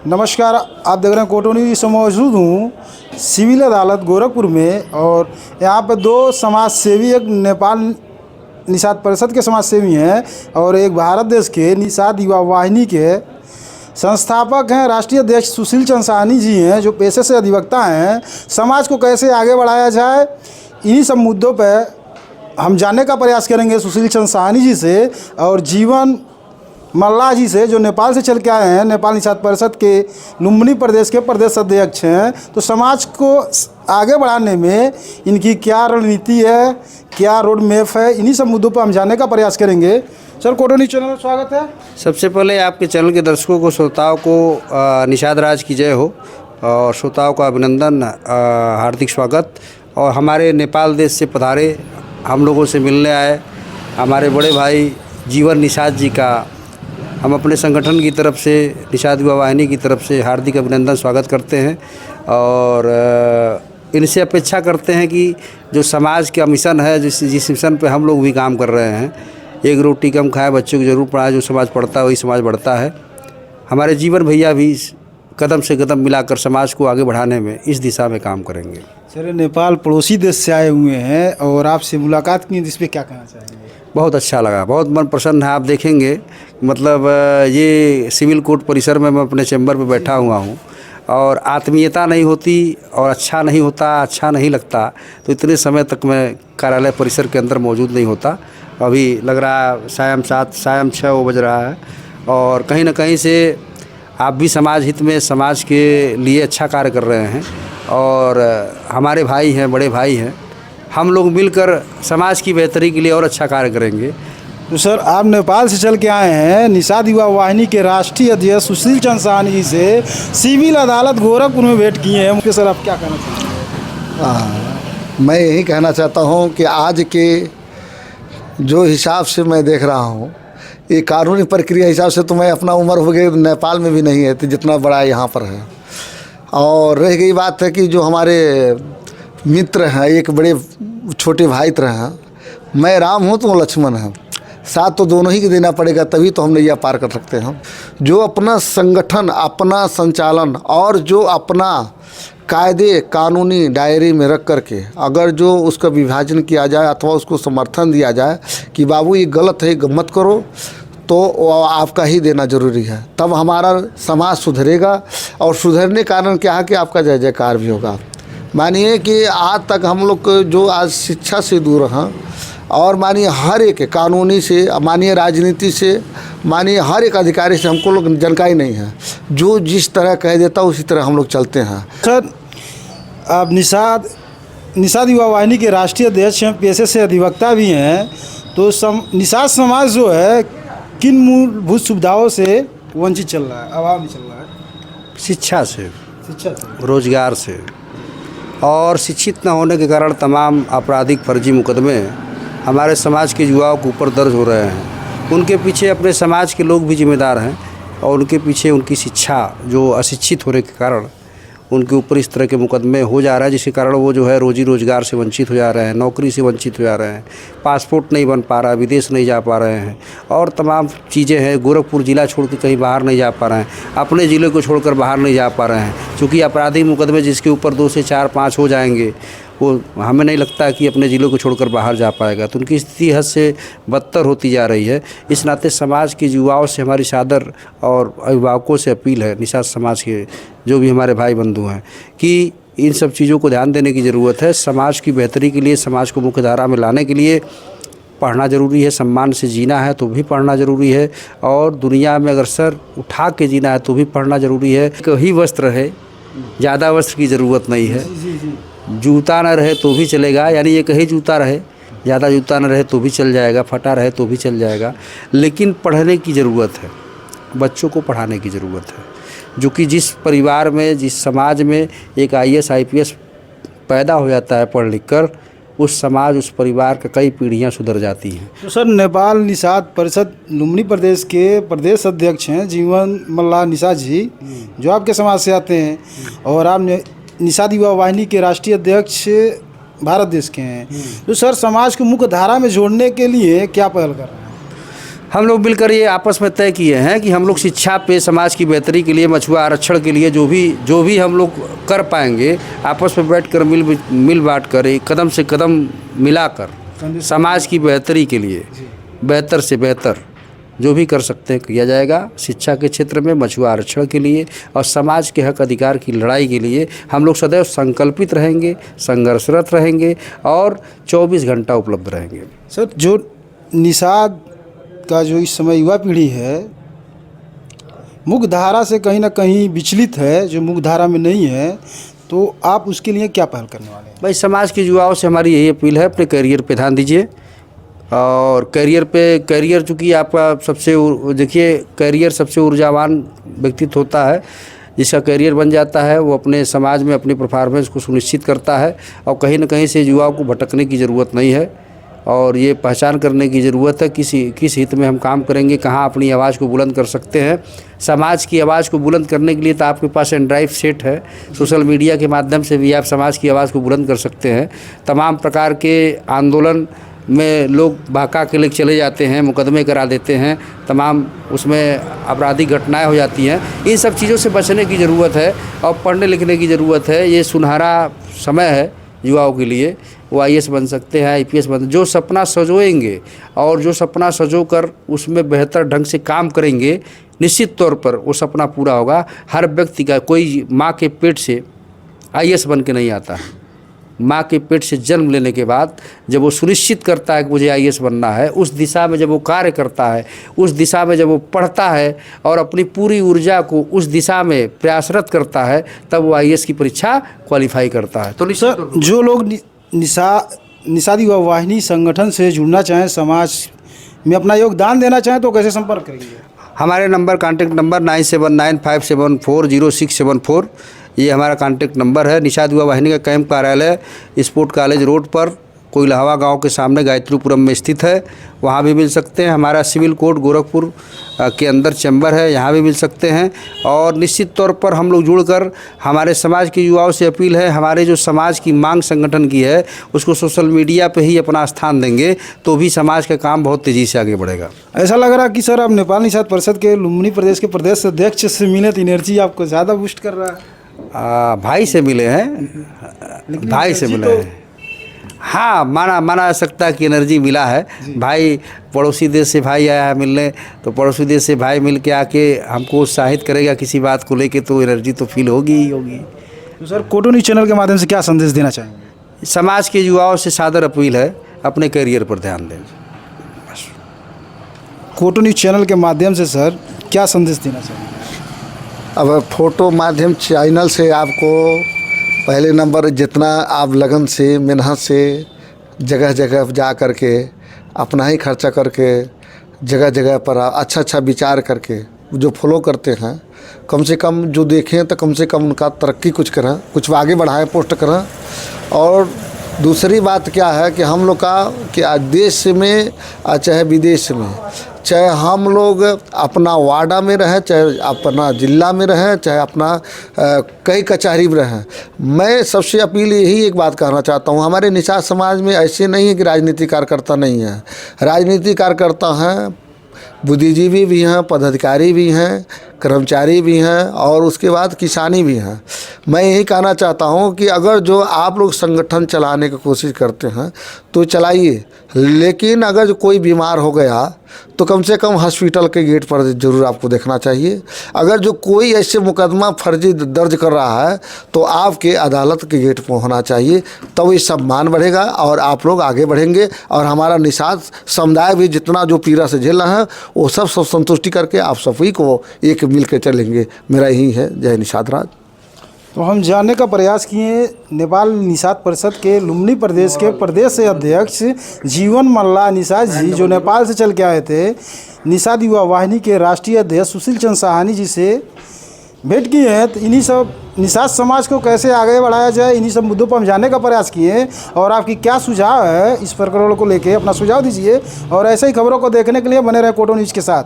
नमस्कार, आप देख रहे हैं कोटो न्यूज़ से मौजूद हूँ सिविल अदालत गोरखपुर में। और यहाँ पर दो समाज सेवी, एक नेपाल निषाद परिषद के समाज सेवी हैं और एक भारत देश के निषाद युवा वाहिनी के संस्थापक हैं। राष्ट्रीय अध्यक्ष सुशील चंद्र साहनी जी हैं, जो पेशे से अधिवक्ता हैं। समाज को कैसे आगे बढ़ाया जाए, इन्हीं सब मुद्दों पर हम जानने का प्रयास करेंगे सुशील चंद्र साहनी जी से और जीवन मल्ला जी से, जो नेपाल से चल के आए हैं। नेपाल निषाद परिषद के लुम्बिनी प्रदेश के प्रदेश अध्यक्ष हैं। तो समाज को आगे बढ़ाने में इनकी क्या रणनीति है, क्या रोड मैप है, इन्हीं सब मुद्दों पर हम जानने का प्रयास करेंगे। सर, कोटो न्यूज़ चैनल में स्वागत है। सबसे पहले आपके चैनल के दर्शकों को, श्रोताओं को निषाद राज की जय हो और श्रोताओं का अभिनंदन, हार्दिक स्वागत। और हमारे नेपाल देश से पधारे, हम लोगों से मिलने आए हमारे बड़े भाई जीवन निषाद जी का हम अपने संगठन की तरफ से, निषाद युवा वाहिनी की तरफ से हार्दिक अभिनंदन स्वागत करते हैं। और इनसे अपेक्षा करते हैं कि जो समाज का मिशन है, जिस मिशन पे हम लोग भी काम कर रहे हैं, एक रोटी कम खाए, बच्चों को जरूर पढ़ाए, जो समाज पढ़ता है वही समाज बढ़ता है। हमारे जीवन भैया भी कदम से कदम मिलाकर समाज को आगे बढ़ाने में इस दिशा में काम करेंगे। सर, नेपाल पड़ोसी देश से आए हुए हैं और आपसे मुलाकात की, इस पर क्या कहना चाहेंगे? बहुत अच्छा लगा, बहुत मन प्रसन्न है। आप देखेंगे, मतलब ये सिविल कोर्ट परिसर में मैं अपने चैम्बर में बैठा हुआ हूँ और आत्मीयता नहीं होती और अच्छा नहीं होता, अच्छा नहीं लगता तो इतने समय तक मैं कार्यालय परिसर के अंदर मौजूद नहीं होता। अभी लग रहा सायं 6 बज रहा है और कहीं ना कहीं से आप भी समाज हित में, समाज के लिए अच्छा कार्य कर रहे हैं और हमारे भाई हैं, बड़े भाई हैं। हम लोग मिलकर समाज की बेहतरी के लिए और अच्छा कार्य करेंगे। तो सर, आप नेपाल से चल के आए हैं, निषाद युवा वाहिनी के राष्ट्रीय अध्यक्ष सुशील चंद्र साहनी जी से सिविल अदालत गोरखपुर में भेंट किए हैं। मुझे सर, आप क्या कहना चाहते हैं? मैं यही कहना चाहता हूँ कि आज के जो हिसाब से मैं देख रहा हूँ, ये कानूनी प्रक्रिया हिसाब से तो मैं अपना उम्र हो गई नेपाल में भी नहीं है तो जितना बड़ा यहाँ पर है। और रह गई बात है कि जो हमारे मित्र हैं, एक बड़े छोटे भाई तरह हैं, मैं राम हूँ तो वो लक्ष्मण है, साथ तो दोनों ही के देना पड़ेगा, तभी तो हम नैया पार कर सकते हैं। जो अपना संगठन, अपना संचालन और जो अपना कायदे कानूनी दायरे में रख करके अगर जो उसका विभाजन किया जाए अथवा उसको समर्थन दिया जाए कि बाबू ये गलत है, मत करो, तो आपका ही देना ज़रूरी है। तब हमारा समाज सुधरेगा और सुधरने के कारण क्या है कि आपका जय जयकार भी होगा। मानिए कि आज तक हम लोग जो आज शिक्षा से दूर हैं और मानिए हर एक कानूनी से, मानिए राजनीति से, मानिए हर एक अधिकारी से हमको लोग जानकारी नहीं है। जो जिस तरह कह देता उसी तरह हम लोग चलते हैं। सर, आप निषाद युवा वाहिनी के राष्ट्रीय अध्यक्ष हैं, पेशे से अधिवक्ता भी हैं। तो निषाद समाज जो है किन मूलभूत सुविधाओं से वंचित चल रहा है, अभाव नहीं चल रहा है? शिक्षा से, रोजगार से, और शिक्षित न होने के कारण तमाम आपराधिक फर्जी मुकदमे हमारे समाज के युवाओं के ऊपर दर्ज हो रहे हैं। उनके पीछे अपने समाज के लोग भी जिम्मेदार हैं और उनके पीछे उनकी शिक्षा, जो अशिक्षित होने के कारण उनके ऊपर इस तरह के मुकदमे हो जा रहा है, जिसके कारण वो जो है रोजी रोजगार से वंचित हो जा रहे हैं, नौकरी से वंचित हो जा रहे हैं, पासपोर्ट नहीं बन पा रहा, विदेश नहीं जा पा रहे हैं और तमाम चीज़ें हैं। गोरखपुर ज़िला छोड़ के कहीं बाहर नहीं जा पा रहे हैं, अपने ज़िले को छोड़कर बाहर नहीं जा पा रहे हैं। क्योंकि आपराधिक मुकदमे जिसके ऊपर 2 से 4, 5 हो जाएंगे, वो हमें नहीं लगता कि अपने ज़िलों को छोड़कर बाहर जा पाएगा। तो उनकी स्थिति हद से बदतर होती जा रही है। इस नाते समाज के युवाओं से हमारी सादर और अभिभावकों से अपील है, निषाद समाज के जो भी हमारे भाई बंधु हैं, कि इन सब चीज़ों को ध्यान देने की ज़रूरत है। समाज की बेहतरी के लिए, समाज को मुख्य धारा में लाने के लिए पढ़ना ज़रूरी है। सम्मान से जीना है तो भी पढ़ना ज़रूरी है और दुनिया में अगर सर उठा के जीना है तो भी पढ़ना ज़रूरी है। कहीं वस्त्र है, ज़्यादा वस्त्र की ज़रूरत नहीं है। जूता न रहे तो भी चलेगा, यानी ये कहीं जूता रहे, ज़्यादा जूता न रहे तो भी चल जाएगा, फटा रहे तो भी चल जाएगा, लेकिन पढ़ने की ज़रूरत है। बच्चों को पढ़ाने की ज़रूरत है, जो कि जिस परिवार में, जिस समाज में एक IAS IPS पैदा हो जाता है पढ़ लिख कर, उस समाज, उस परिवार का कई पीढ़ियां सुधर जाती हैं। तो सर, नेपाल निषाद परिषद लुम्बिनी प्रदेश के प्रदेश अध्यक्ष हैं जीवन मल्ला निषाद जी, जो आपके समाज से आते हैं, और आप निषाद युवा वाहिनी के राष्ट्रीय अध्यक्ष भारत देश के हैं। तो सर, समाज को मुख्य धारा में जोड़ने के लिए क्या पहल कर रहे हैं? हम लोग मिलकर ये आपस में तय किए हैं कि हम लोग शिक्षा पे, समाज की बेहतरी के लिए, मछुआ आरक्षण के लिए जो भी हम लोग कर पाएंगे, आपस में बैठकर मिल बांट कर एक कदम से कदम मिलाकर समाज की बेहतरी के लिए बेहतर से बेहतर जो भी कर सकते हैं किया जाएगा। शिक्षा के क्षेत्र में, मछुआ आरक्षण के लिए और समाज के हक अधिकार की लड़ाई के लिए हम लोग सदैव संकल्पित रहेंगे, संघर्षरत रहेंगे और 24 घंटा उपलब्ध रहेंगे। सर, जो निषाद का जो इस समय युवा पीढ़ी है मुख्य धारा से कहीं ना कहीं विचलित है, जो मुख्य धारा में नहीं है, तो आप उसके लिए क्या पहल करने वाले हैं? भाई, समाज के युवाओं से हमारी यही अपील है, अपने करियर पे ध्यान दीजिए। और करियर चूँकि आपका करियर सबसे ऊर्जावान व्यक्तित्व होता है। जिसका करियर बन जाता है वो अपने समाज में अपनी परफॉर्मेंस को सुनिश्चित करता है और कहीं ना कहीं से युवाओं को भटकने की ज़रूरत नहीं है और ये पहचान करने की ज़रूरत है किस हित में हम काम करेंगे, कहाँ अपनी आवाज़ को बुलंद कर सकते हैं। समाज की आवाज़ को बुलंद करने के लिए तो आपके पास एंड्राइव सेट है, सोशल मीडिया के माध्यम से भी आप समाज की आवाज़ को बुलंद कर सकते हैं। तमाम प्रकार के आंदोलन में लोग बहका के लेकर चले जाते हैं, मुकदमे करा देते हैं, तमाम उसमें आपराधिक घटनाएं हो जाती हैं। इन सब चीज़ों से बचने की ज़रूरत है और पढ़ने लिखने की ज़रूरत है। ये सुनहरा समय है युवाओं के लिए, वो IAS बन सकते हैं, IPS बन, जो सपना सजोएंगे और जो सपना सजो कर उसमें बेहतर ढंग से काम करेंगे, निश्चित तौर पर वो सपना पूरा होगा। हर व्यक्ति का, कोई माँ के पेट से IAS बन के नहीं आता है। माँ के पेट से जन्म लेने के बाद जब वो सुनिश्चित करता है कि मुझे IAS बनना है, उस दिशा में जब वो कार्य करता है, उस दिशा में जब वो पढ़ता है और अपनी पूरी ऊर्जा को उस दिशा में प्रयासरत करता है, तब वो IAS की परीक्षा क्वालिफाई करता है। तो सर, जो लोग निषाद युवा वाहिनी संगठन से जुड़ना चाहें, समाज में अपना योगदान देना चाहें, तो कैसे संपर्क करेंगे? हमारे कॉन्टैक्ट नंबर 9795740674, ये हमारा कॉन्टैक्ट नंबर है। निषाद युवा वाहिनी का कैंप कार्यालय स्पोर्ट कॉलेज रोड पर कोइलहवा गांव के सामने गायत्रीपुरम में स्थित है, वहाँ भी मिल सकते हैं। हमारा सिविल कोर्ट गोरखपुर के अंदर चैम्बर है, यहाँ भी मिल सकते हैं। और निश्चित तौर पर हम लोग जुड़कर हमारे समाज के युवाओं से अपील है, हमारे जो समाज की मांग संगठन की है उसको सोशल मीडिया पे ही अपना स्थान देंगे तो भी समाज का काम बहुत तेज़ी से आगे बढ़ेगा। ऐसा लग रहा है कि सर आप नेपाल निषाद परिषद के लुम्बिनी प्रदेश के प्रदेश अध्यक्ष से मिले तो एनर्जी आपको ज़्यादा बूस्ट कर रहा है। भाई से मिले हैं, भाई से मिले हैं। हाँ, माना जा सकता है कि एनर्जी मिला है। भाई पड़ोसी देश से भाई आया है मिलने, तो पड़ोसी देश से भाई मिल के आके हमको उत्साहित करेगा किसी बात को लेके, तो एनर्जी तो फील होगी ही होगी। तो सर, कोटो न्यूज़ चैनल के माध्यम से क्या संदेश देना चाहेंगे? समाज के युवाओं से सादर अपील है, अपने करियर पर ध्यान दें। कोटो न्यूज़ चैनल के माध्यम से सर क्या संदेश देना चाहेंगे? अब फोटो माध्यम चैनल से आपको पहले नंबर जितना आप लगन से, मेहनत से, जगह जगह जा कर के अपना ही खर्चा करके जगह जगह पर अच्छा विचार करके जो फॉलो करते हैं, कम से कम जो देखें तो कम से कम उनका तरक्की कुछ करें, कुछ आगे बढ़ाएं, पोस्ट करें। और दूसरी बात क्या है कि हम लोग का कि देश में चाहे विदेश में, चाहे हम लोग अपना वार्डा में रहें, चाहे अपना जिला में रहें, चाहे अपना कई कचहरी में रहें, मैं सबसे अपील यही एक बात कहना चाहता हूँ, हमारे निषाद समाज में ऐसे नहीं है कि राजनीतिक कार्यकर्ता नहीं है। राजनीतिक कार्यकर्ता हैं, बुद्धिजीवी भी हैं, पदाधिकारी भी हैं, कर्मचारी भी हैं और उसके बाद किसानी भी हैं। मैं यही कहना चाहता हूं कि अगर जो आप लोग संगठन चलाने की कोशिश करते हैं तो चलाइए, लेकिन अगर जो कोई बीमार हो गया तो कम से कम हॉस्पिटल के गेट पर ज़रूर आपको देखना चाहिए। अगर जो कोई ऐसे मुकदमा फर्जी दर्ज कर रहा है तो आपके अदालत के गेट पर होना चाहिए, तब ये सम्मान बढ़ेगा और आप लोग आगे बढ़ेंगे और हमारा निषाद समुदाय भी जितना जो पीड़ा से झेल रहा है वो सब संतुष्टि करके आप सभी को एक मिल के चलेंगे। मेरा यही है। जय निषाद राज। तो हम जानने का प्रयास किए नेपाल निषाद परिषद के लुम्बिनी प्रदेश के प्रदेश अध्यक्ष जीवन मल्ला निषाद जी, जो नेपाल से चल के आए थे, निषाद युवा वाहिनी के राष्ट्रीय अध्यक्ष सुशील चंद्र साहानी जी से भेंट किए हैं। तो इन्हीं सब निषाद समाज को कैसे आगे बढ़ाया जाए, इन्हीं सब मुद्दों पर हम जानने का प्रयास किए। और आपकी क्या सुझाव है इस प्रकरण को लेके, अपना सुझाव दीजिए और ऐसे ही खबरों को देखने के लिए बने रहे कोटो न्यूज़ के साथ।